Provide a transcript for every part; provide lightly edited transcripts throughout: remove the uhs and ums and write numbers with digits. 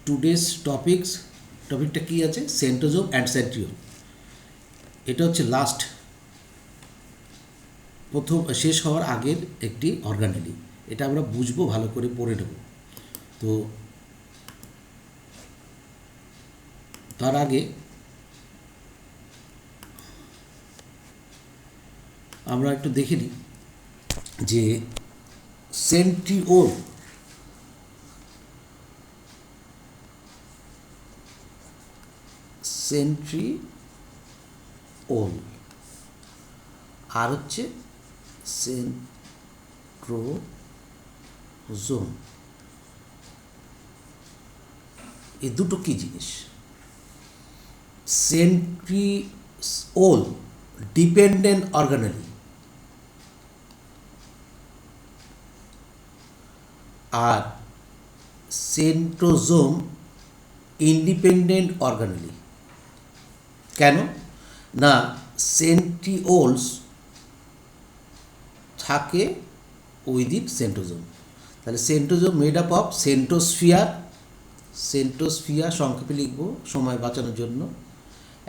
Today's টপিকটা কি আছে? Centrosome and centriole. এটা হচ্ছে লাস্ট প্রথম শেষ হওয়ার আগের একটি অর্গানেলি। এটা আমরা বুঝবো, ভালো করে পড়ে নেব। তো তার আগে আমরা একটু দেখে নিই যে সেন্ট্রিওল আর হচ্ছে সেন্ট্রোজোম, এই দুটো কী জিনিস? সেন্ট্রিওল ডিপেন্ডেন্ট অর্গানেলি আর সেন্ট্রোজোম ইন্ডিপেন্ডেন্ট অর্গানেলি। কেন না? সেন্ট্রিওলস থাকে উইদিন সেন্ট্রোজোম। তাহলে centrosome made up of centrosphere সংক্ষেপে লিখব সময় বাঁচানোর জন্য,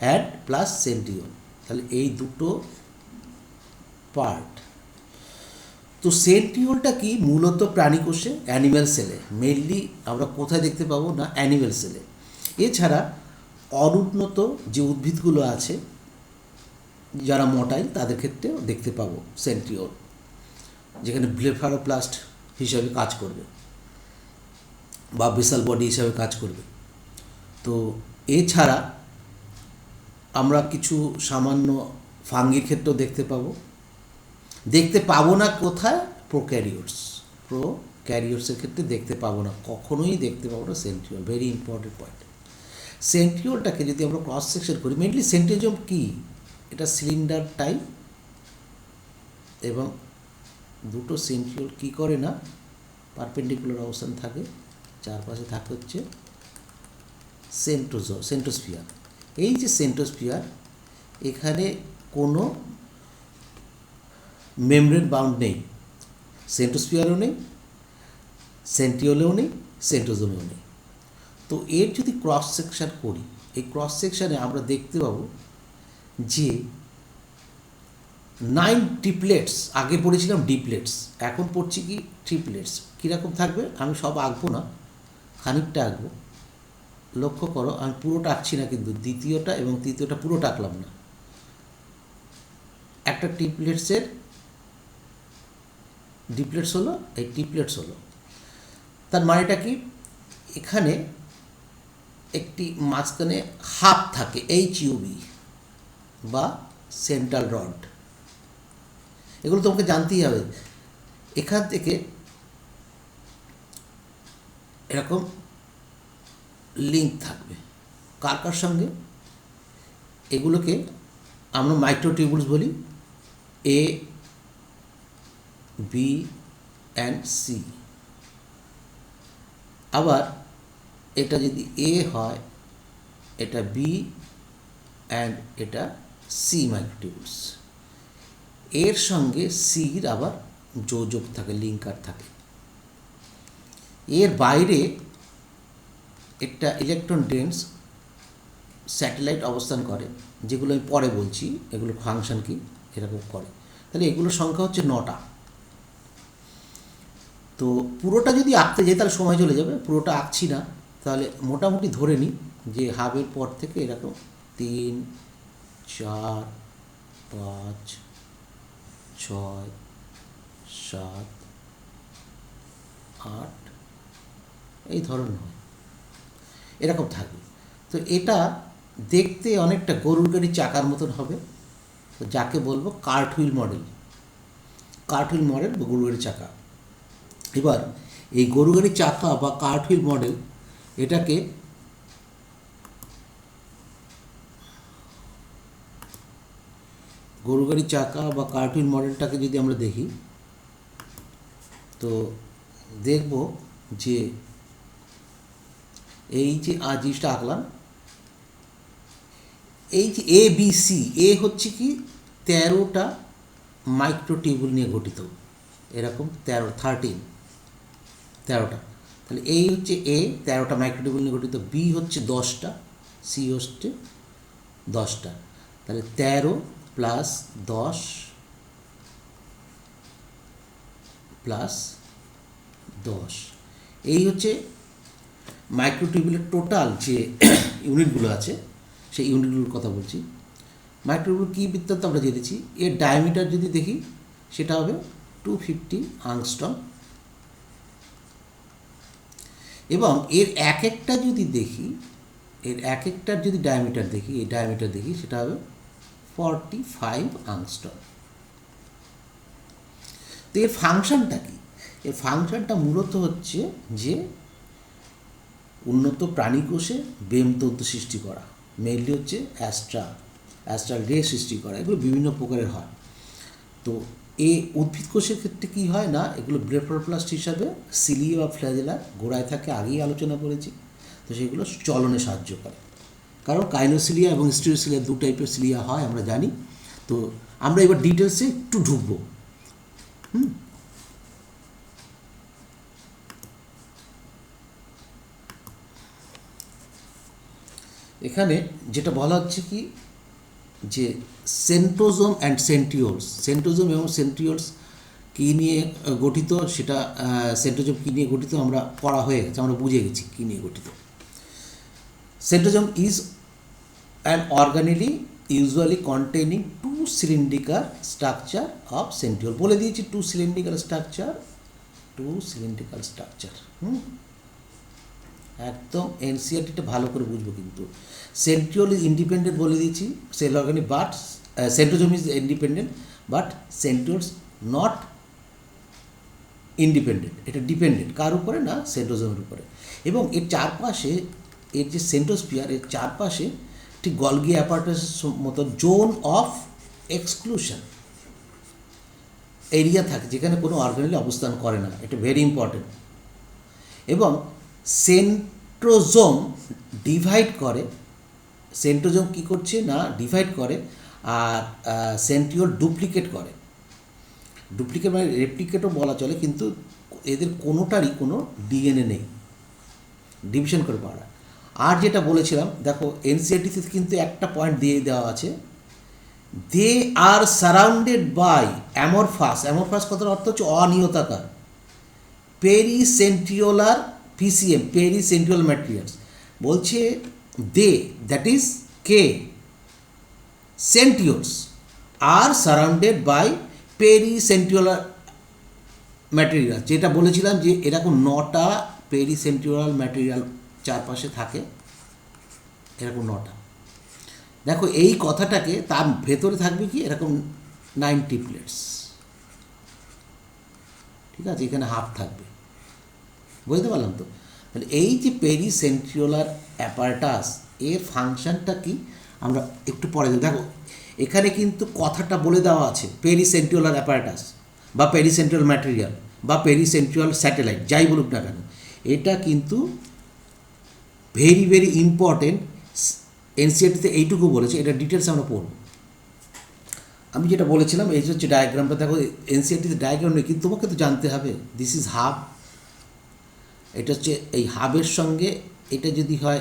অ্যাড প্লাস সেন্ট্রিওল। তাহলে এই দুটো পার্ট। তো সেন্ট্রিওলটা কি? মূলত প্রাণীকোষে, অ্যানিম্যাল সেলে। মেনলি আমরা কোথায় দেখতে পাবো? না, অ্যানিম্যাল সেলে। এছাড়া অনুন্নত যে উদ্ভিদগুলো আছে যারা মোটাইল, তাদের ক্ষেত্রেও দেখতে পাবো সেন্ট্রিওল, যেখানে ব্লেফারোপ্লাস্ট হিসাবে কাজ করবে বা বেসাল বডি হিসাবে কাজ করবে। তো এছাড়া আমরা কিছু সামান্য ফাঙ্গির ক্ষেত্রেও দেখতে পাবো না। কোথায়? প্রোক্যারিওটসের ক্ষেত্রে দেখতে পাবো না, কখনোই দেখতে পাবো না সেন্ট্রিওল। Very important point. সেন্ট্রিওলটাকে যদি আমরা ক্রস সেকশন করি, মেনলি সেন্ট্রিওজোম কি? এটা সিলিন্ডার টাইপ, এবং দুটো সেন্ট্রিওল কি করে না পারপেন্ডিকুলার অবস্থান থাকে, চারপাশে থাকে হচ্ছে সেন্ট্রোস্ফিয়ার। এই যে সেন্ট্রোস্ফিয়ার, এখানে কোনো মেমব্রেন বাউন্ড নেই, সেন্ট্রোস্ফিয়ারও নেই, সেন্ট্রিওলেও নেই, সেন্ট্রোজোমেও নেই। তো এর যদি ক্রস সেকশন করি, এই ক্রস সেকশানে আমরা দেখতে পাবো যে 9 ট্রিপলেটস। আগে পড়েছিলাম ডিপ্লেটস, এখন পড়ছি কি ট্রিপলেটস। কীরকম থাকবে আমি সব আঁকবো না, খানিকটা আঁকবো। লক্ষ্য করো, আমি পুরোটা আঁকছি না, কিন্তু দ্বিতীয়টা এবং তৃতীয়টা পুরোটা আঁকলাম না। একটা ডিপ্লেটস হলো, এই ট্রিপলেটস হলো। তার মানেটা কি? এখানে একটি মাঝখানে হাফ থাকে, HUB বা সেন্ট্রাল রড। এগুলো তোমাকে জানতেই হবে। এখান থেকে এরকম লিঙ্ক থাকবে কার সঙ্গে? এগুলোকে আমরা মাইক্রোটিউবুলস বলি, A, B and C। আবার এটা যদি A হয়, এটা B অ্যান্ড এটা C মাইক্রোটিউবুলস। এর সঙ্গে সির আবার যোজক থাকে, লিঙ্কার থাকে। এর বাইরে একটা ইলেকট্রন ডেন্স স্যাটেলাইট অবস্থান করে, যেগুলো আমি পরে বলছি এগুলো ফাংশন কি এরকম করে। তাহলে এগুলোর সংখ্যা হচ্ছে 9টা। তো পুরোটা যদি আঁকতে যাই তাহলে সময় চলে যাবে, পুরোটা আঁকছি না। তাহলে মোটামুটি ধরে নিই যে হাবের পর থেকে এরকম 3, 4, 5, 6, 7, 8 এই ধরনের হয়, এরকম থাকবে। তো এটা দেখতে অনেকটা গরুর গাড়ির চাকার মতন হবে, তো যাকে বলবো কার্টহুইল মডেল বা গরুর গাড়ির চাকা। এবার এই গরু গাড়ির চাকা বা কার্টহুইল মডেল, এটাকে গরু গাড়ির চাকা বা কার্টহুইল মডেলটাকে যদি আমরা দেখি, তো দেখব যে এই যে জিনিসটা আঁকলাম, এই যে ABC, এ হচ্ছে কি 13টা মাইক্রোটিউবুল নিয়ে গঠিত, এরকম 13টা। তাহলে এই হচ্ছে এ 13টা মাইক্রোটিউবুল নিয়ে গঠিত, বি হচ্ছে 10টা, সি হচ্ছে 10টা। তাহলে 13 প্লাস 10 প্লাস 10, এই হচ্ছে মাইক্রোটিউবুলের টোটাল যে ইউনিটগুলো আছে সেই ইউনিটগুলোর কথা বলছি। মাইক্রোটিউবুল কী বৃত্তান্ত আমরা জেনেছি, এর ডায়ামিটার যদি দেখি সেটা হবে 250 আংস্ট্রম, এবং এর এক একটা যদি দেখি, এর এক একটার যদি ডায়ামিটার দেখি, এই ডায়ামিটার দেখি সেটা হবে 45 আংস্ট্রম। তো এর ফাংশনটা কি? এর ফাংশনটা মূলত হচ্ছে যে উন্নত প্রাণীকোষে বেমতন্তু সৃষ্টি করা, মেইনলি হচ্ছে অ্যাস্ট্রাল রে সৃষ্টি করা, এগুলো বিভিন্ন প্রকারের হয়। তো এই উদ্ভিদ কোষের ক্ষেত্রে কী হয় না, এগুলো ব্লেফারোপ্লাস্ট হিসাবে সিলিয়া বা ফ্ল্যাজেলা গোড়ায় থাকে, আগেই আলোচনা করেছি। তো সেগুলো চলনে সাহায্য করে, কারণ কাইনোসিলিয়া এবং স্টিরিওসিলিয়া দু টাইপের সিলিয়া হয় আমরা জানি। তো আমরা এবার ডিটেলসে একটু ঢুকবো। এখানে যেটা বলা হচ্ছে কি, যে সেন্ট্রোজোম অ্যান্ড সেন্ট্রিওলস, সেন্ট্রোজোম এবং সেন্ট্রিওলস কী নিয়ে গঠিত, সেটা সেন্ট্রোজোম কী নিয়ে গঠিত আমরা পড়া হয়ে গেছে, আমরা বুঝে গেছি কী নিয়ে গঠিত। Centrosome is an organelle usually containing 2 cylindrical structure of centriole. বলে দিয়েছি 2 সিলিন্ড্রিকাল স্ট্রাকচার, 2 সিলিন্ড্রিকাল স্ট্রাকচার। একদম এনসিআরটিটা ভালো করে বুঝবো। কিন্তু সেন্ট্রিওল ইজ ইন্ডিপেন্ডেন্ট বলে দিয়েছি cell organic, but centrosome is independent, but centrioles not independent, এটা ডিপেন্ডেন্ট কার উপরে না, সেন্ট্রোজোমের উপরে। এবং এর চারপাশে, এর যে সেন্ট্রোস্পিয়ার, এর চারপাশে ঠিক গলগি অ্যাপারেটাসের মতো জোন অফ এক্সক্লুশন এরিয়া থাকে, যেখানে কোনো অর্গানেলি অবস্থান করে না, এটা ভেরি ইম্পর্টেন্ট। এবং সেন্ট্রোজোম ডিভাইড করে, সেন্ট্রোজোম কী করছে না, ডিভাইড করে, আর সেন্ট্রিওল ডুপ্লিকেট করে। ডুপ্লিকেট মানে রেপ্লিকেটও বলা চলে, কিন্তু এদের কোনোটারই কোনো ডিএনএ নেই, ডিভিশন করে পাওয়া। আর যেটা বলেছিলাম, দেখো এনসিআরটিতে কিন্তু একটা পয়েন্ট দিয়ে দেওয়া আছে, they are surrounded by amorphous, amorphous কথার অর্থ হচ্ছে অনিয়তাকার, পেরিসেন্ট্রিওলার পিসিএম, পেরিসেন্ট্রিওল ম্যাটেরিয়ালস। বলছে দে, দ্যাট ইজ কে, centrioles are surrounded by pericentriolar material. যেটা বলেছিলাম যে এরকম 9টা পেরিসেন্ট্রিওলার ম্যাটেরিয়াল চারপাশে থাকে, এরকম 9টা। দেখো এই কথাটাকে, তার ভেতরে থাকবে কি এরকম 9 ট্রিপলেটস, ঠিক আছে, এখানে হাফ থাকবে, বুঝতে পারলাম তো। তাহলে এই যে পেরিসেন্ট্রিওলার অ্যাপারেটাস, এর ফাংশনটা কি আমরা একটু পরে দেখো। এখানে কিন্তু কথাটা বলে দেওয়া আছে, পেরিসেন্ট্রিওলার অ্যাপারেটাস বা পেরিসেন্ট্রিয়াল ম্যাটেরিয়াল বা পেরিসেন্ট্রিয়াল স্যাটেলাইট, যাই বলুক না কেন, এটা কিন্তু ভেরি ভেরি ইম্পর্টেন্ট। এনসিআরটিতে এইটুকু বলেছে, এটা ডিটেলস আমরা পড়ব। আমি যেটা বলেছিলাম এই হচ্ছে ডায়াগ্রামটা, দেখো এনসিআরটিতে ডায়াগ্রাম নেই, কিন্তু তোমাকে তো জানতে হবে দিস ইজ হাব। এটা হচ্ছে এই হাবের সঙ্গে এটা যদি হয়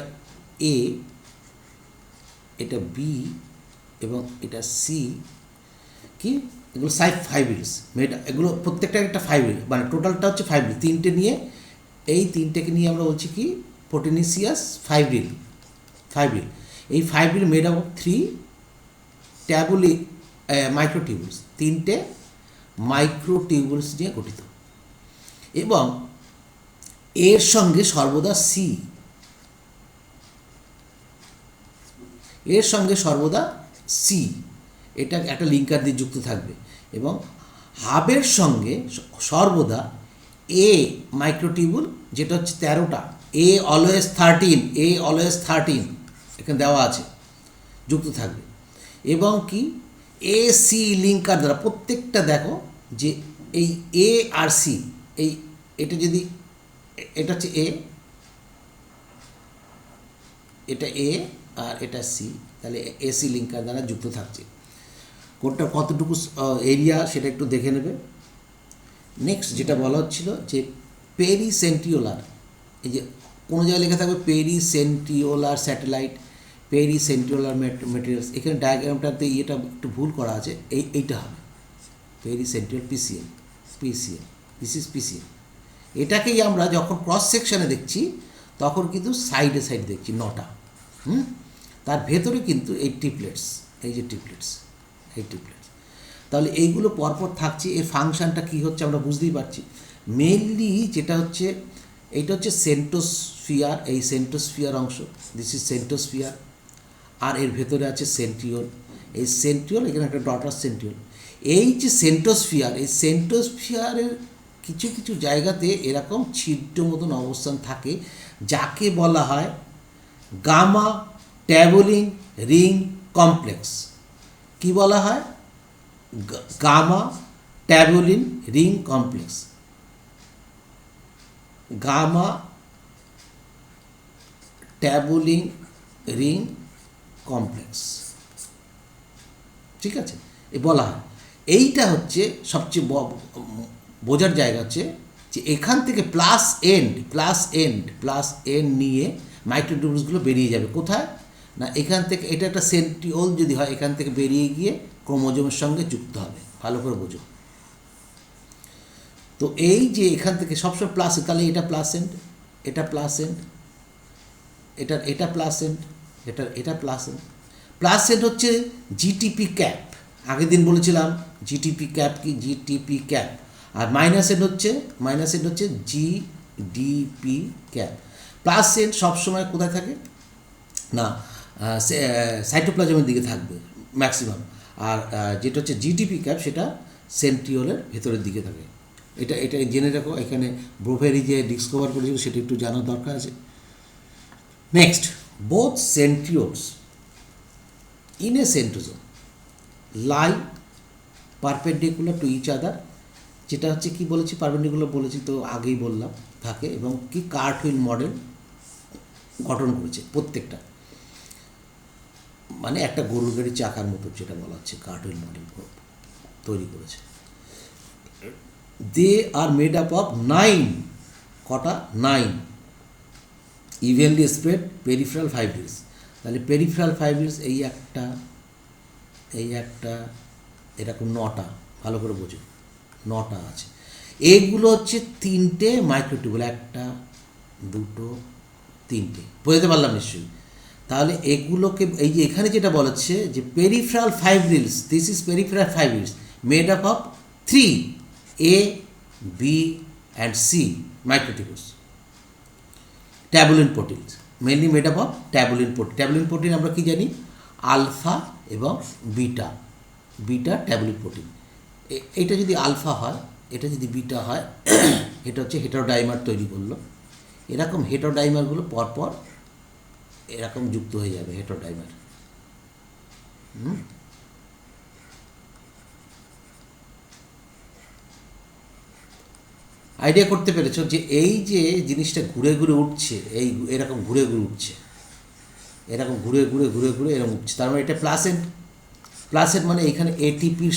এ, এটা বি এবং এটা সি, কি এগুলো ফাইব্রিলস মেড, এগুলো প্রত্যেকটা একটা ফাইব্রিল, মানে টোটালটা হচ্ছে ফাইব্রিল। 3টে নিয়ে, এই 3টেকে নিয়ে আমরা বলছি কি প্রোটিনিসিয়াস ফাইব্রিল, ফাইব্রিল। এই fibril made up of 3 tubuli microtubules, 3টে মাইক্রোটিউবুলস নিয়ে গঠিত। এবং এর সঙ্গে সর্বদা সি, এর সঙ্গে সর্বদা সি, এটা একটা লিঙ্কার দিয়ে যুক্ত থাকবে। এবং হাবের সঙ্গে সর্বদা এ মাইক্রোটিউবুল, যেটা হচ্ছে 13টা, এ অলওয়েজ 13 এখানে দেওয়া আছে, যুক্ত থাকবে। এবং কি এ সি লিঙ্কার দ্বারা প্রত্যেকটা, দেখো যে এই এ আর সি, এই এটা যদি, এটা হচ্ছে এ, এটা এ আর এটা সি, তাহলে এসি লিঙ্কার দ্বারা যুক্ত থাকছে। কোনটা কতটুকু এরিয়া সেটা একটু দেখে নেবে। নেক্সট যেটা বলা হচ্ছিল যে পেরিসেন্ট্রিওলার, এই যে কোনো জায়গায় লেখা থাকবে পেরিসেন্ট্রিওলার স্যাটেলাইট, পেরিসেন্ট্রিওলার মেটেরিয়ালস, এখানে ডায়াগ্রামটাতে এটা একটু ভুল করা আছে, এইটা হবে পেরিসেন্ট্রিওল পিসিএম, দিস ইজ পিসিএম। এটাকেই আমরা যখন ক্রস সেকশানে দেখছি তখন কিন্তু সাইডে দেখছি 9টা। তার ভেতরে কিন্তু এই ট্রিপলেটস, এই যে ট্রিপলেটস, এই ট্রিপলেটস, তাহলে এইগুলো পরপর থাকছে। এর ফাংশানটা কী হচ্ছে আমরা বুঝতেই পারছি। মেইনলি যেটা হচ্ছে, এইটা হচ্ছে সেন্টোস্ফিয়ার, এই সেন্টোস্ফিয়ার অংশ, দিস ইজ সেন্টোস্ফিয়ার, আর এর ভেতরে আছে সেন্ট্রিওল, এই সেন্ট্রিওল, এখানে একটা ডটার সেন্ট্রিওল। এই যে সেন্টোস্ফিয়ার, এই সেন্টোস্ফিয়ারের কিছু কিছু জায়গাতে এরকম ছিদ্র মতন অবস্থান থাকে, যাকে বলা হয় গামা ট্যাবুলিন রিং কমপ্লেক্স। কি বলা হয়? Gamma tubulin ring complex, gamma tubulin ring complex, ঠিক আছে, এ বলা হয়। এইটা হচ্ছে সবচেয়ে বোঝার জায়গা হচ্ছে যে এখান থেকে প্লাস এন্ড নিয়ে মাইক্রোটিউবুলসগুলো বেরিয়ে যাবে কোথায় না, এখান থেকে, এটা একটা সেন্ট্রিওল যদি হয়, এখান থেকে বেরিয়ে গিয়ে ক্রোমোজোমের সঙ্গে যুক্ত হবে। ভালো করে বোঝো। তো এই যে এখান থেকে সবসময় প্লাস, তাহলে এটা প্লাস এন্ড, এটা প্লাস এন্ড, এটা প্লাস এন্ড, এটা প্লাস এন্ড। প্লাস এন্ড হচ্ছে জিটিপি ক্যাপ, আগের দিন বলেছিলাম জিটিপি ক্যাপ কি, জিটিপি ক্যাপ। আর মাইনাস এন্ড হচ্ছে জিডিপি ক্যাপ। প্লাস এন্ড সবসময় কোথায় থাকে না, সাইটোপ্লাজমের দিকে থাকবে ম্যাক্সিমাম, আর যেটা হচ্ছে জিটিপি ক্যাপ সেটা সেন্ট্রিওলের ভেতরের দিকে থাকে। এটা জেনে রাখো, এখানে ব্রোভেরি যে ডিসকভার করেছিল সেটা একটু জানার দরকার আছে। Next, both centrioles in a centrosome lie perpendicular to each other, যেটা হচ্ছে কি বলেছি, পারপেন্ডিকুলার বলেছি তো আগেই বললাম, থাকে, এবং কি কার্টহুইল মডেল গঠন করেছে প্রত্যেকটা, মানে একটা গরুর গাড়ি চাকার মতো যেটা বলা হচ্ছে কার্টহুইল মডেল তৈরি করেছে। দে আর মেড আপ অফ 9, কটা 9 ইভেনলি স্প্রেড পেরিফেরাল ফাইব্রিলস। তাহলে পেরিফেরাল ফাইব্রিলস এই একটা এরকম 9টা, ভালো করে বোঝো, 9টা আছে। এইগুলো হচ্ছে 3টে মাইক্রোটিউবুল, 1 2 3টে, বোঝাতে পারলাম নিশ্চয়ই। তাহলে এগুলোকে, এই যে এখানে যেটা বলেছে যে peripheral fibrils, this is peripheral fibrils made up of 3 A, B and C microtubules, tubulin proteins, mainly made up of tubulin protein. Tubulin protein আমরা কি জানি, আলফা এবং বিটা ট্যাবুলিন প্রোটিন। এটা যদি আলফা হয়, এটা যদি বিটা হয়, এটা হচ্ছে হেটারোডাইমার তৈরি করলো। এরকম হেটারোডাইমারগুলো পরপর এরকম যুক্ত হয়ে যাবে, হেটারোডাইমার। আইডিয়া করতে পেরেছ যে এই যে জিনিসটা ঘুরে ঘুরে উঠছে, এরকম ঘুরে ঘুরে উঠছে, এরকম ঘুরে এরকম উঠছে, তার মানে এটা প্লাস এন্ড মানে এখানে এটিপির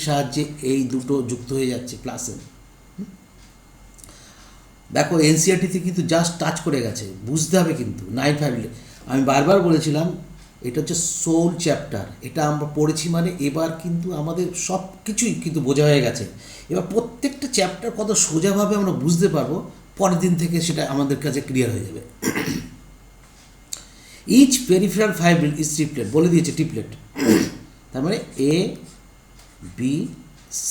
সাহায্যে এই দুটো যুক্ত হয়ে যাচ্ছে, প্লাস এন্ড। দেখো এনসিইআরটিতে কিন্তু জাস্ট টাচ করে গেছে, বুঝতে হবে কিন্তু 9-5। আমি বারবার বলেছিলাম এটা হচ্ছে সোল চ্যাপ্টার, এটা আমরা পড়েছি মানে এবার কিন্তু আমাদের সব কিছুই কিন্তু বোঝা হয়ে গেছে। এবার প্রত্যেকটা চ্যাপ্টার কত সোজাভাবে আমরা বুঝতে পারবো, পরের দিন থেকে সেটা আমাদের কাছে ক্লিয়ার হয়ে যাবে। Each peripheral fibril is triplet, বলে দিয়েছে ট্রিপলেট, তার মানে A, B, C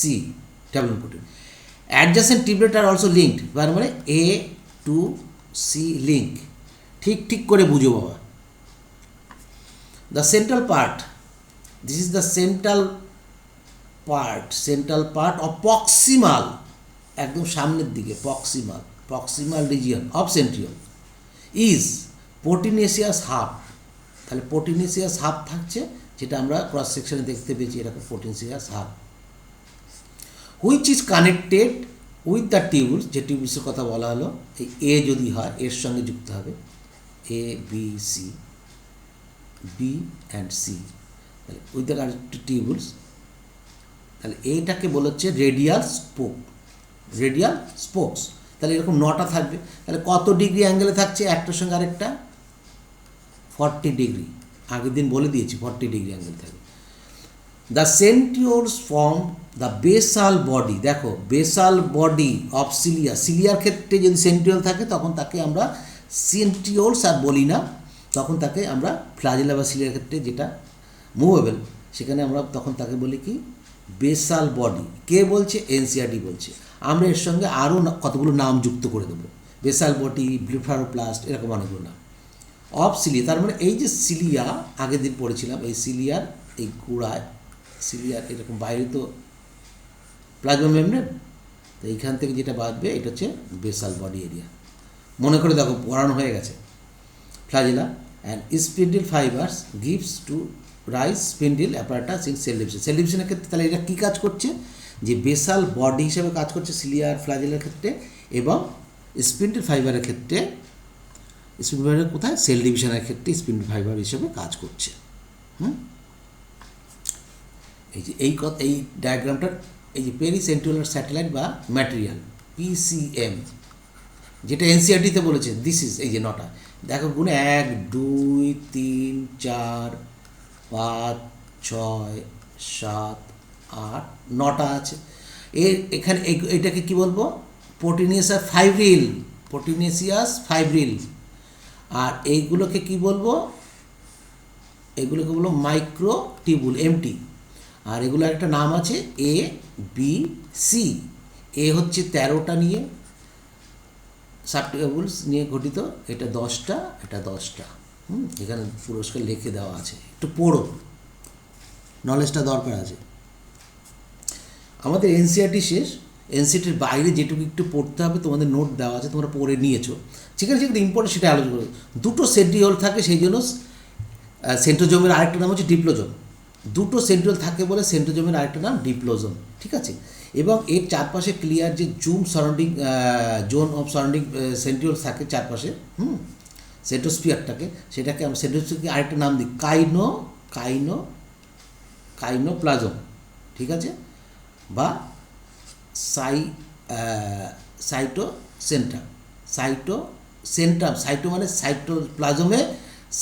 tubulin protein. Adjacent triplet are also linked, তার মানে A to C লিঙ্ক, ঠিক করে বুঝো বাবা। The central part, this is the central part of proximal, একদম সামনের দিকে proximal region of centriole is proteinaceous hub. তাহলে প্রোটিনেসিয়াস হাফ থাকছে, যেটা আমরা ক্রস সেকশনে দেখতে পেয়েছি, এরকম proteinaceous hub, which is connected with the tubules, যে টিউবুলসের কথা বলা হলো, এই এ যদি হয় এর সঙ্গে যুক্ত হবে, A, B, C, B and C, তাহলে উইথ দ্য টিউবুলস। তাহলে এইটাকে বলা হচ্ছে রেডিয়াল স্পোকস, তাহলে এরকম 9টা থাকবে। তাহলে কত ডিগ্রি অ্যাঙ্গেলে থাকছে একটার সঙ্গে আরেকটা? 40 ডিগ্রি, আগের দিন বলে দিয়েছি 40 ডিগ্রি অ্যাঙ্গেল থাকে। The centrioles form the basal body, দেখো বেসাল বডি অফ সিলিয়া, সিলিয়ার ক্ষেত্রে যদি সেন্টিওল থাকে তখন তাকে আমরা সেন্টিওলস আর বলি না, তখন তাকে আমরা ফ্লাজেলা বা সিলিয়ার ক্ষেত্রে যেটা মুভেবল সেখানে আমরা তখন তাকে বলি কি বেসাল বডি। কে বলছে? এনসিআরটি বলছে। আমরা এর সঙ্গে আরও কতগুলো নাম যুক্ত করে দেবো, বেসাল বডি, ব্লিফারোপ্লাস্ট, এরকম অনেকগুলো নাম অফ সিলিয়া। তার মানে এই যে সিলিয়া আগের দিন পড়েছিলাম, এই সিলিয়ার এই গোড়ায় সিলিয়ার এরকম বাইরে তো প্লাজমা মেমব্রেন, তো এইখান থেকে যেটা বাঁধবে এটা হচ্ছে বেসাল বডি এরিয়া। মনে করে দেখো পড়ানো হয়ে গেছে। Flagella and spindle fibres gives to rise spindle apparatus in cell division. Cell ডিভিশনের ক্ষেত্রে তাহলে এটা কী কাজ করছে? যে বেসাল বডি হিসেবে কাজ করছে সিলিয়ার ফ্লাজেলার ক্ষেত্রে, এবং স্পিন্ডিল ফাইবারের ক্ষেত্রে, স্পিন্ডিল ফাইবার কোথায়? সেল ডিভিশনের ক্ষেত্রে স্পিন্ডিল ফাইবার হিসেবে কাজ করছে। এই যে এই ডায়াগ্রামটার এই যে পেরিসেন্ট্রিওলার স্যাটেলাইট বা ম্যাটেরিয়াল পিসিএম, যেটা এনসিআরটিতে বলেছে দিস ইজ, এই যে 9টা দেখো গুণে 1 2 3 4 5 6 7 8 9টা আছে। এখানে এটাকে কি বলবো? প্রোটিনিয়াস ফাইব্রিল, প্রোটিনেসিয়াস ফাইব্রিল। আর এইগুলোকে কি বলবো? এগুলোকে বলবো মাইক্রোটিউবুল, এমটি। আর এগুলোর একটা নাম আছে এ বি সি। এ হচ্ছে 13টা নিয়ে সাবটিউবুলস নিয়ে গঠিত, এটা 10টা, এটা 10টা। এখানে পুরস্কার লিখে দেওয়া আছে, একটু পড়ো, নলেজটা দরকার আছে। আমাদের এনসিআরটি শেষ, এনসিআরটির বাইরে যেটুকু একটু পড়তে হবে তোমাদের নোট দেওয়া আছে, তোমরা পড়ে নিয়েছো, সেখানে যেগুলো ইম্পর্টেন্ট সেটা আলোচনা করো। দুটো সেন্ট্রিওল থাকে সেই জন্য সেন্ট্রোজোমের আরেকটা নাম হচ্ছে ডিপ্লোজোম। দুটো সেন্ট্রিওল থাকে বলে সেন্ট্রোজোমের আরেকটা নাম ডিপ্লোজোম, ঠিক আছে। এবং এর চারপাশে ক্লিয়ার যে zoom surrounding zone of surrounding centriole থাকে চারপাশে, সেন্ট্রোস্ফিয়ারটাকে, সেটাকে আমরা সেন্ট্রোস্ফিয়ারকে আরেকটা নাম দিই কাইনোপ্লাজম, ঠিক আছে, বা সাইটো মানে সাইটোপ্লাজমে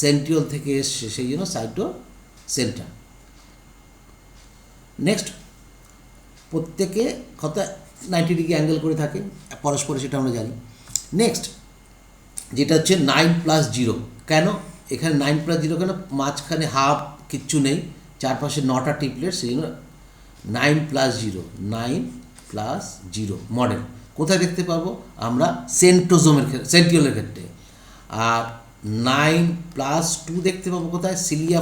সেন্ট্রিওল থেকে এসছে, সেই জন্য সাইটোসেন্ট্রাম। নেক্সট, প্রত্যেকে কথা 90 ডিগ্রি অ্যাঙ্গেল করে থাকে পরস্পরে, সেটা আমরা জানি। নেক্সট যেটা হচ্ছে 9+0। কেন এখানে 9+0? কেন? মাঝখানে হাফ কিচ্ছু নেই, চারপাশে 9টা টিপলেট, সেই জন্য 9+0 মডেল। কোথায় দেখতে পাবো? আমরা সেন্ট্রিওলের ক্ষেত্রে। আর 9+2 দেখতে পাবো কোথায়? সিলিয়া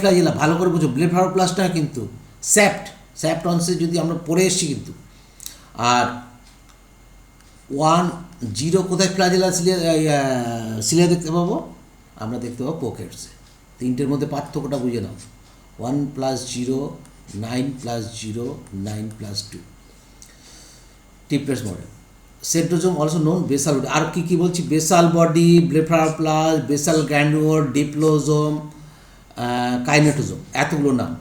ফ্লাজেলা, ভালো করে বুঝো, ব্লেফারোপ্লাস্ট না কিন্তু, স্যাপ্ট অনসে যদি আমরা পড়ে এসেছি কিন্তু। আর 1-0 কোথায় ফ্লাজেলা সিলিয়া দেখতে পাবো? আমরা দেখতে পাবো পকেটসে। তিনটের মধ্যে পার্থক্যটা বুঝে নাও, 1+0, 9+0, 9+2 triplets model. Centrosome also known basal body. আর কি বলছি? Basal body, blepharoplast, basal granule or, diplosome, kinetosome, এতগুলো নাম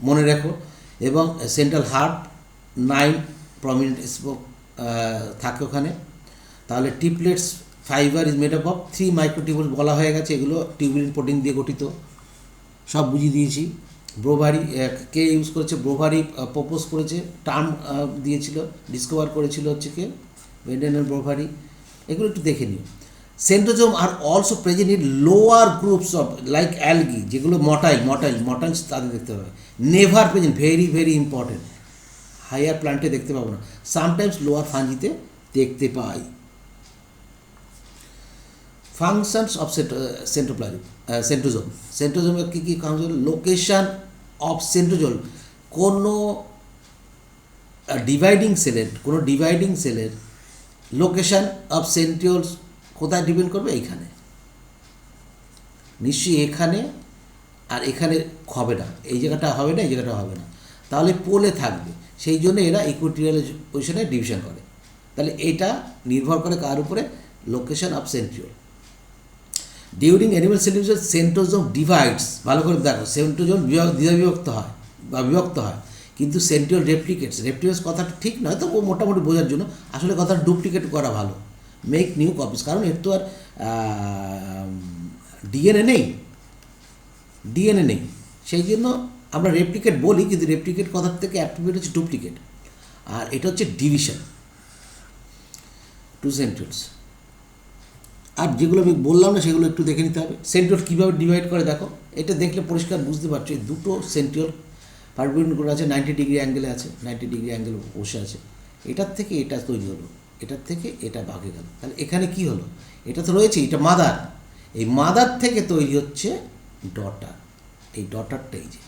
মনে রাখো। এবং সেন্ট্রাল হার্ট 9 প্রমিনেন্ট স্পোক থাকে ওখানে। তাহলে triplets fibre is made up of 3 microtubule বলা হয়ে গেছে, এগুলো টিউবিন প্রোটিন দিয়ে গঠিত, সব বুঝিয়ে দিয়েছি। ব্রোভারি কে ইউজ করেছে? ব্রোভারি প্রপোজ করেছে, টার্ম দিয়েছিল, ডিসকভার করেছিল হচ্ছে কে? ভেন্ডেনের ব্রোভারি। এগুলো একটু দেখে নিও। Centrosome are also present in lower groups of like algae, যেগুলো মটাইলস তাদের দেখতে পাবে। Never present, very important, higher প্ল্যান্টে দেখতে পাবো না, সামটাইমস লোয়ার ফাঞ্জিতে দেখতে পাই। ফাংশনস অফ সেন্ট্রোজোমের কী কাজ? লোকেশান অফ সেন্ট্রোজোম, কোনো ডিভাইডিং সেলের লোকেশান অফ সেন্ট্রিওলস কোথায় ডিপেন্ড করবে? এইখানে নিশ্চয়ই, এখানে আর এখানে হবে না, এই জায়গাটা হবে না, এই জায়গাটা হবে না, তাহলে পোলে থাকবে, সেই জন্য এরা ইকুইটোরিয়াল পজিশনে ডিভিশন করে। তাহলে এটা নির্ভর করে কার উপরে? Location of centriole. During animal cell division centrosome divides, ভালো করে দেখো, সেন্ট্রোজোম বিভক্ত হয়। কিন্তু সেন্ট্রিওল রেপ্লিকেটস কথাটা ঠিক নয়, তো ও মোটামুটি বোঝার জন্য আসলে কথাটা ডুপ্লিকেট করা ভালো, মেক নিউ কপিস, কারণ এর তো আর ডিএনএ নেই, সেই জন্য আমরা রেপ্লিকেট বলি, কিন্তু রেপ্লিকেট কথার থেকে অ্যাপ্লিকেট হচ্ছে ডুপ্লিকেট, আর এটা হচ্ছে ডিভিশন, টু সেন্ট্রিওলস। আর যেগুলো আমি বললাম না সেগুলো একটু দেখে নিতে হবে। সেন্ট্রিওল কীভাবে ডিভাইড করে দেখো, এটা দেখলে পরিষ্কার বুঝতে পারছো, এই দুটো সেন্ট্রিওল পারপেন্ডিকুলার করে আছে, 90 ডিগ্রি অ্যাঙ্গেলে আছে, 90 ডিগ্রি অ্যাঙ্গেল বসে আছে, এটার থেকে এটা তৈরি হলো, এটার থেকে এটা ভাগে গেল, তাহলে এখানে কি হলো, এটা তো রয়েছে, এটা মাদার, এই মাদার থেকে তৈরি হচ্ছে ডটার, এই ডটারটা এই যে,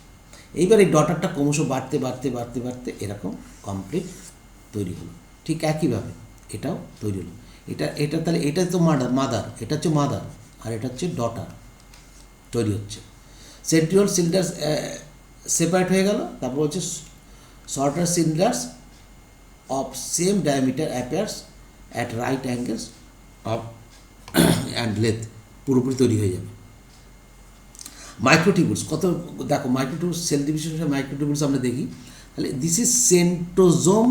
এইবার এই ডটারটা ক্রমশ বাড়তে বাড়তে বাড়তে বাড়তে এরকম কমপ্লিট তৈরি হলো। ঠিক একইভাবে এটাও তৈরি হলো, এটা তাহলে এটা তো মাদার, এটা হচ্ছে মাদার, আর এটা হচ্ছে ডটার তৈরি হচ্ছে। সেন্ট্রিওল সিলিন্ডার্স সেপারেট হয়ে গেল, তারপর হচ্ছে shorter cylinders of same diameter appears at right angles of and length, পুরোপুরি তৈরি হয়ে যাবে। মাইক্রোটিউবুলস কত দেখো, মাইক্রোটিউবুলস সেল ডিভিশনের মাইক্রোটিউবুলস আমরা দেখি, তাহলে দিস ইজ সেন্ট্রোজোম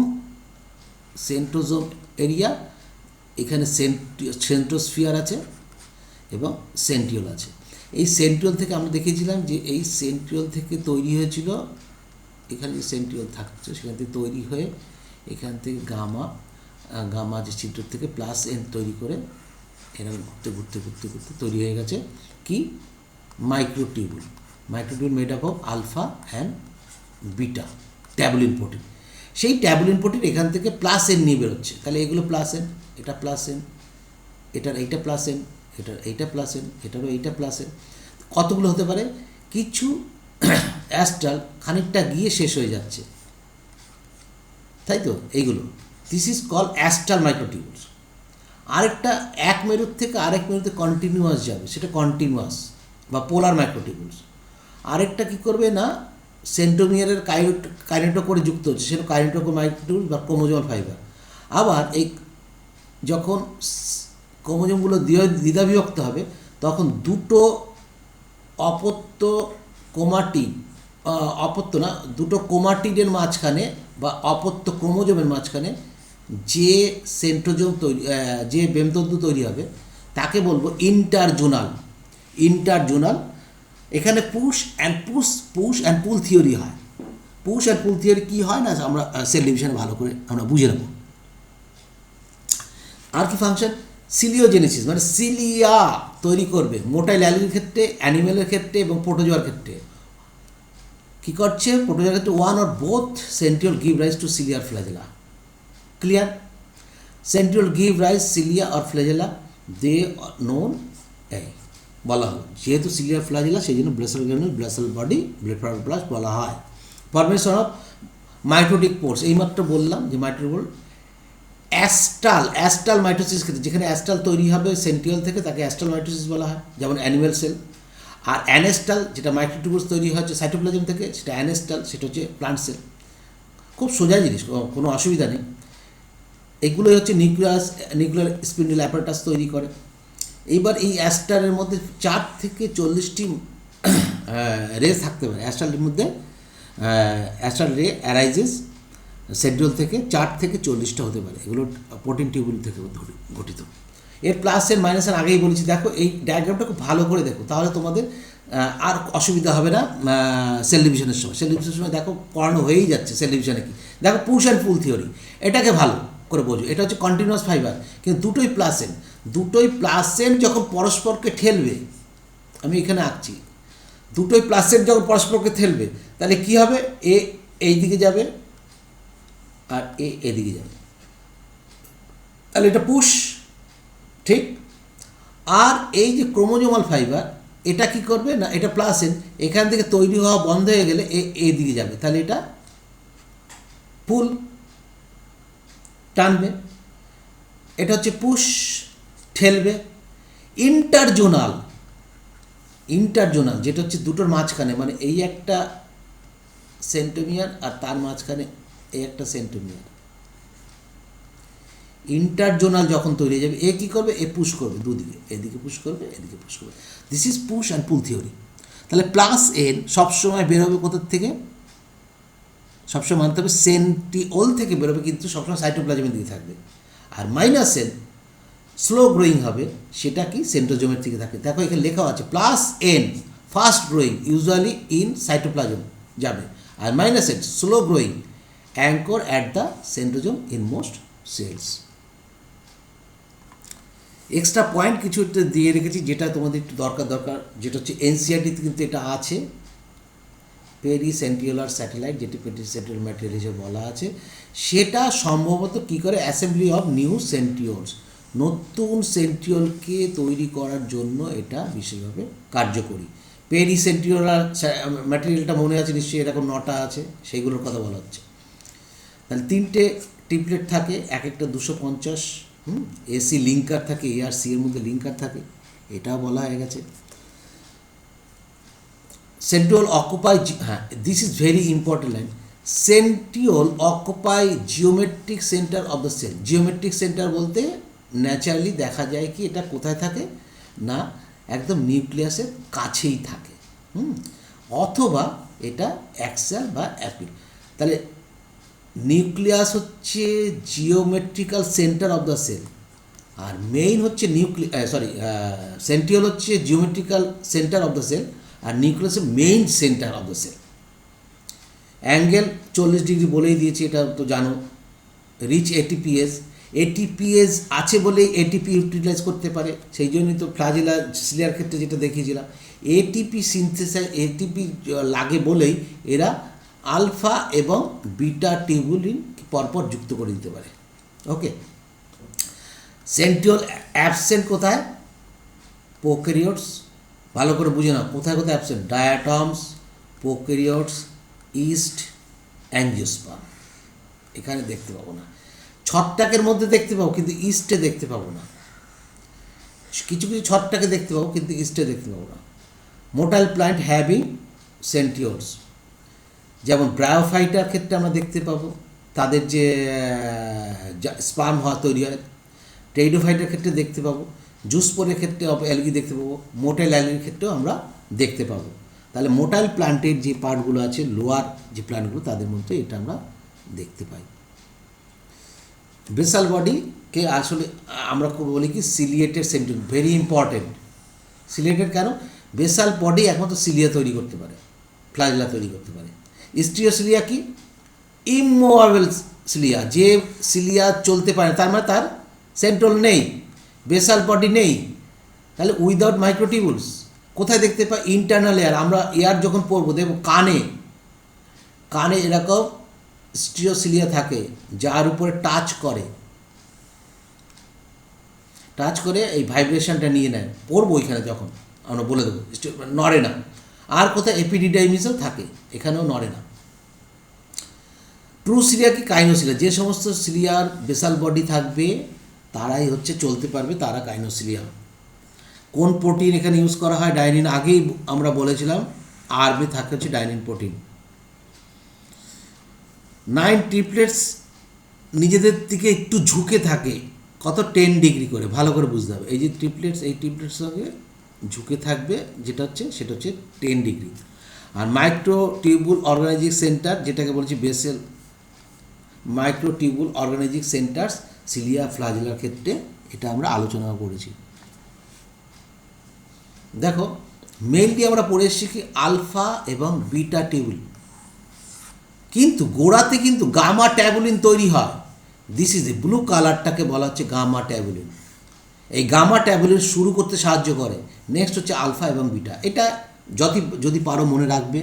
এরিয়া, এখানে সেন্ট্রোস্ফিয়ার আছে এবং সেন্ট্রিওল আছে। এই সেন্ট্রিওল থেকে আমরা দেখেছিলাম যে এই সেন্ট্রিওল থেকে তৈরি হয়েছিল, এখানে যে সেন্ট্রিওল থাকছে সেখান থেকে তৈরি হয়ে এখান থেকে গামা যে ছিদ্র থেকে প্লাস এন তৈরি করে এরকম ঘুরতে ঘুরতে ঘুরতে ঘুরতে তৈরি হয়ে গেছে কি, microtubule made up of alpha and beta tubulin protein. সেই ট্যাবুলিন প্রোটিন এখান থেকে প্লাস এন নিয়ে বেরোচ্ছে, তাহলে এগুলো প্লাস এন, এটা প্লাস এন, এটার এইটা প্লাস এন, এটার এইটা প্লাস এন, এটারও এইটা প্লাস এন, কতগুলো হতে পারে, কিছু অ্যাস্ট্রাল খানিকটা গিয়ে শেষ হয়ে যাচ্ছে, তাই তো এইগুলো, this is call Astral microtubules. আরেকটা এক মেরুর থেকে আরেক মেরুতে কন্টিনিউয়াস যাবে, সেটা কন্টিনিউয়াস বা পোলার মাইক্রোটিউবুলস। আরেকটা কী করবে না, সেন্ট্রোমিয়ারের কাইনেটো করে যুক্ত হচ্ছে, সেটা কাইনেটোকো মাইক্রোটিউবুলস বা ক্রোমোজোমাল ফাইবার। আবার এই যখন ক্রোমোজোমগুলো দ্বিধাবিভক্ত হবে তখন দুটো দুটো ক্রোমাটিডের মাঝখানে বা অপত্য ক্রোমোজোমের মাঝখানে যে সেন্ট্রোজোম তৈরি, যে বেমতন্তু তৈরি হবে তাকে বলবো ইন্টারজোনাল। এখানে পুশ অ্যান্ড পুল থিওরি হয়। পুশ অ্যান্ড পুল থিওরি কী হয় না, আমরা সেল ডিভিশনে ভালো করে আমরা বুঝে নেব। আর কি ফাংশন, সিলিওজেনেসিস, মানে সিলিয়া তৈরি করবে মোটাইল অ্যালিলের ক্ষেত্রে, অ্যানিমেলের ক্ষেত্রে এবং প্রোটোজোয়ার ক্ষেত্রে। কী করছে, প্রোটোজোয়ার ক্ষেত্রে one or both centriole give rise to cilia আর flagella. Clear, centriole give rise cilia আর ফ্ল্যাজেলা, দে নোন এই বলা হলো, যেহেতু সিলিয়ার ফ্ল্যাজেলা সেই জন্য ব্লেসাল গ্রানুল, ব্লেসাল বডি, ব্লেফারোব্লাস্ট বলা হয়। ফরমেশন অফ মাইটোটিক পোর্স, এইমাত্র বললাম যে মাইটোটিক অ্যাস্ট্রাল মাইটোসিস ক্ষেত্রে, যেখানে অ্যাস্ট্রাল তৈরি হবে সেন্ট্রিওল থেকে তাকে অ্যাস্ট্রাল মাইটোসিস বলা হয়, যেমন অ্যানিমেল সেল। আর অ্যানেস্টাল যেটা মাইক্রোটিউবুলস তৈরি হচ্ছে সাইটোপ্লাজম থেকে, সেটা অ্যানেস্টাল, সেটা হচ্ছে প্লান্ট সেল। খুব সোজা জিনিস, কোনো অসুবিধা নেই। এগুলোই হচ্ছে নিউক্লিয়ার স্পিন্ডল অ্যাপারেটাস তৈরি করে। এইবার এই অ্যাস্ট্রালের মধ্যে 4 থেকে 40টি রেস থাকতে পারে। অ্যাস্ট্রালের মধ্যে অ্যাস্ট্রাল রে অ্যারাইজেস সেন্ট্রিওল থেকে 4 থেকে 40টা হতে পারে, এগুলো প্রোটিন টিউবুল থেকে গঠিত। এর প্লাস এর মাইনাস এর আগেই বলেছি, দেখো এই ডায়াগ্রামটা খুব ভালো করে দেখো, তাহলে তোমাদের আর অসুবিধা হবে না সেল ডিভিশনের সময়। সেল ডিভিশনের সময় দেখো পড়ানো হয়েই যাচ্ছে সেল ডিভিশনে কি, দেখো পুশ অ্যান্ড পুল থিওরি, এটাকে ভালো করে বোঝো। এটা হচ্ছে কন্টিনিউয়াস ফাইবার, কিন্তু দুটোই প্লাসেন্ট যখন পরস্পরকে ঠেলবে, আমি এখানে আঁকছি, দুটোই প্লাসেন্ট যখন পরস্পরকে ঠেলবে তাহলে কী হবে, এ এই দিকে যাবে আর এদিকে যাবে, তাহলে এটা পুশ, ঠিক। আর এই যে ক্রোমোজোমাল ফাইবার, এটা কি করবে না, এটা প্লাস এন, এখান থেকে তৈরি হওয়া বন্ধ হয়ে গেলে এদিকে যাবে, তাহলে এটা পুল, টানবে। এটা হচ্ছে পুশ, ঠেলবে। ইন্টারজোনাল যেটা হচ্ছে দুটোর মাঝখানে, মানে এই একটা সেন্টোমিয়ার আর তার মাঝখানে এই একটা সেন্টোমিয়ার, ইন্টারজোনাল যখন তৈরি হয়ে যাবে, এ কী করবে, এ পুশ করবে দুদিকে, এদিকে পুশ করবে, এদিকে পুশ করবে। This is push and pool theory. তাহলে প্লাস এন সবসময় বের হবে কোথার থেকে, সবসময় মানতে হবে সেন্টিওল থেকে বেরোবে, কিন্তু সবসময় সাইটোপ্লাজমের দিকে থাকবে। আর মাইনাস এন স্লো গ্রোয়িং হবে, সেটা কি সেন্ট্রোজোমের থেকে থাকে। দেখো এখানে লেখা আছে plus end fast growing usually in cytoplasm যাবে, আর minus end slow growing anchor at the centrosome in most cells. Extra point কিছু দিয়ে রেখেছি যেটা তোমাদের একটু দরকার, যেটা হচ্ছে এনসিআরটিতে কিন্তু এটা আছে, পেরিসেন্টিওলার স্যাটেলাইট, যেটি পেরিসেন্টিওলার ম্যাটেরিয়াল হিসেবে বলা আছে, সেটা সম্ভবত কী করে অ্যাসেম্বলি অফ নিউ সেন্টিওলস, নতুন সেন্টিওলকে তৈরি করার জন্য এটা বিশেষভাবে কার্যকরী। পেরিসেন্টিওলার ম্যাটেরিয়ালটা মনে আছে নিশ্চয়ই, এরকম 9টা আছে, সেইগুলোর কথা বলা হচ্ছে। তাহলে 3টে ট্রিপলেট থাকে, এক একটা 250, এসি লিঙ্কার থাকে, এ আর সি এর মধ্যে লিঙ্কার থাকে, এটাও বলা হয়ে গেছে। সেন্টিওল অকুপাই, হ্যাঁ this is very important line, centriole occupy geometric centre of the cell. Geometric centre বলতে ন্যাচারালি দেখা যায় কি এটা কোথায় থাকে না, একদম নিউক্লিয়াসের কাছেই থাকে, অথবা এটা অ্যাক্সিয়াল বা অ্যাপিল। তাহলে নিউক্লিয়াস হচ্ছে geometrical centre of the cell, আর মেইন হচ্ছে সেন্টিওল হচ্ছে geometrical centre of the cell, আর নিউক্লিয়াসের main centre of the cell. Angle 40 degree বলেই দিয়েছি, এটা তো জানো। রিচ এটিপিএস, এটিপিএস আছে বলেই এটিপি ইউটিলাইজ করতে পারে, সেই জন্যই তো ফ্লাজিলা সিলিয়ার ক্ষেত্রে যেটা দেখিয়েছিলাম, এটিপি সিনথেসাইজ, এটিপি লাগে বলেই এরা আলফা এবং বিটা টিউবুলিন পরপর যুক্ত করে দিতে পারে। ওকে, সেন্টিওল অ্যাবসেন্ট কোথায়? প্রোক্যারিওটস, ভালো করে বুঝে নাও কোথায় কোথায় অ্যাবসেন্ট, ডায়াটমস, প্রোক্যারিওটস, ইস্ট, অ্যাঞ্জিওস্পার্ম, এখানে দেখতে পাবো না। ছত্রাকের মধ্যে দেখতে পাবো কিন্তু ইস্টে দেখতে পাবো না, কিছু কিছু ছত্রাকে দেখতে পাবো কিন্তু ইস্টে দেখতে পাবো না। মোটাইল প্ল্যান্ট হ্যাভিং সেন্টিওলস, যেমন ব্রায়োফাইটার ক্ষেত্রে আমরা দেখতে পাবো তাদের যে স্পার্ম হওয়া তৈরি হয়, টেইডোফাইটার ক্ষেত্রে দেখতে পাবো, জুসপোরের ক্ষেত্রে অ্যালগি দেখতে পাবো, মোটাইল অ্যালগির ক্ষেত্রেও আমরা দেখতে পাবো। তাহলে মোটাইল প্ল্যান্টের যে পার্টগুলো আছে, লোয়ার যে প্ল্যান্টগুলো, তাদের মধ্যে এটা আমরা দেখতে পাই। বেসাল বডিকে আসলে আমরা বলি কি সিলিয়েটেড সেন্টিওল, ভেরি ইম্পর্টেন্ট। সিলিয়েটেড কেন? বেসাল বডি একমাত্র সিলিয়া তৈরি করতে পারে, ফ্লাজেলা তৈরি করতে পারে। স্টিরিওসিলিয়া কি? ইমুভেবল সিলিয়া, যে সিলিয়া চলতে পারে, তার মানে তার সেন্ট্রোল নেই, বেসাল বডি নেই। তাহলে উইদাউট মাইক্রোটিউবুলস কোথায় দেখতে পাই? Internal ear. আমরা এয়ার যখন পড়বো দেখব কানে এরকম স্টিরিওসিলিয়া থাকে, যার উপরে টাচ করে এই ভাইব্রেশনটা নিয়ে নেয়, পড়বো ওইখানে যখন আমরা বলে দেবো, নড়ে না। আর কোথায় এপিডিডাইমিসও থাকে, এখানেও নড়ে না। ট্রু সিলিয়া কি? কাইনোসিলিয়া, যে সমস্ত সিলিয়ার বেসাল বডি থাকবে তারাই হচ্ছে চলতে পারবে, তারা কাইনোসিলিয়া। কোন প্রোটিন এখানে ইউজ করা হয়? ডাইনিন, আগেই আমরা বলেছিলাম আরবে থাকে হচ্ছে ডাইনিন প্রোটিন। 9 ট্রিপলেটস নিজেদের দিকে একটু ঝুঁকে থাকে, কত 10 ডিগ্রি করে, ভালো করে বুঝতে হবে। এই যে ট্রিপলেটস, এই ট্রিপলেটস সঙ্গে ঝুঁকে থাকবে, সেটা হচ্ছে 10 ডিগ্রি। আর মাইক্রোটিউবুল অর্গানাইজিং সেন্টার, যেটাকে বলছি basal microtubule organising centres cilia ফ্লাজেলার ক্ষেত্রে, এটা আমরা আলোচনা করেছি। দেখো মেইনলি আমরা পড়ে এসেছি কি আলফা এবং বিটা টিউবুল, কিন্তু গোড়াতে কিন্তু গামা ট্যাবুলিন তৈরি হয়। দিস ইজ এ ব্লু কালারটাকে বলা হচ্ছে গামা ট্যাবুলিন। এই গামা ট্যাবুলিন শুরু করতে সাহায্য করে। নেক্সট হচ্ছে আলফা এবং বিটা। এটা যদি পারো মনে রাখবে।